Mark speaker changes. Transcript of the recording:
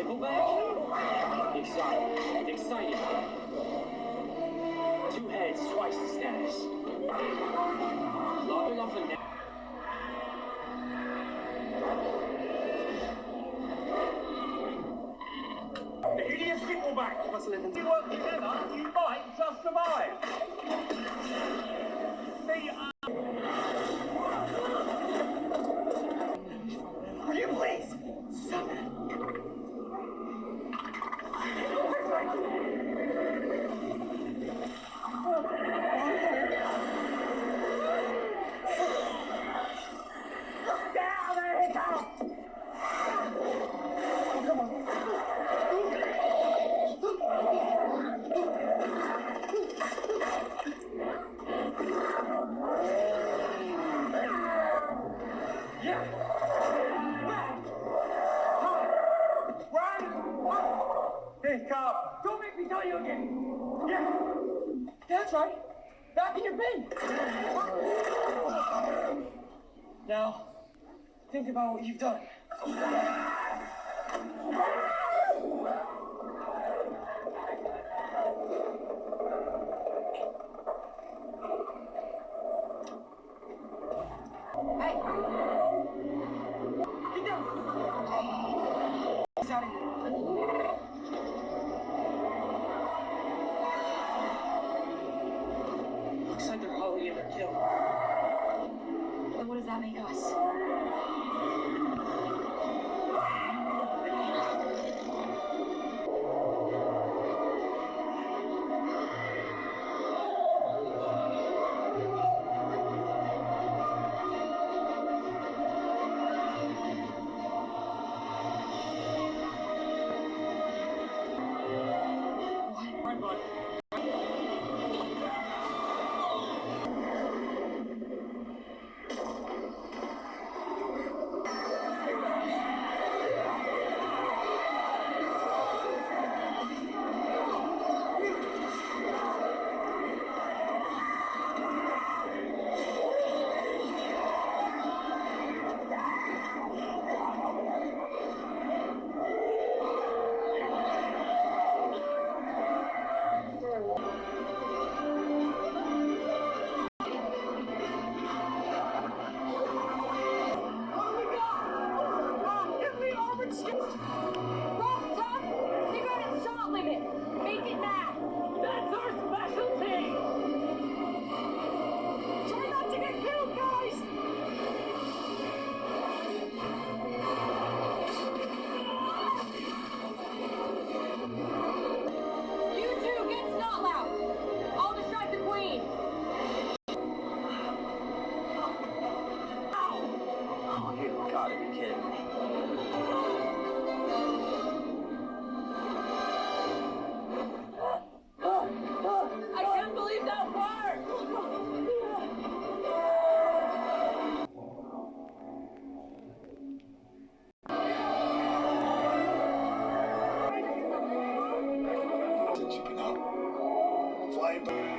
Speaker 1: sickle back? Exciting. Exciting. 2 heads, twice the status. Lopping off a neck.
Speaker 2: The hideous stickleback! If you work together, you might just survive. Will you please? Stop it. Get out of there, Hiccup! Come on. Yeah. Run! Hiccup! Don't make me tell you again! Yeah! That's right! Back in your bin! Now, think about what you've done. Hey! Get down! He's out of here. Looks like they're hauling in their kill.
Speaker 3: Then what does that make us?
Speaker 2: Run, bud. That's our specialty! Try not to get killed, guys!
Speaker 3: You two, get snot loud! I'll distract the queen!
Speaker 2: Oh, you gotta be kidding me.
Speaker 3: I can't believe that worked!
Speaker 4: Since you've been out, flying back.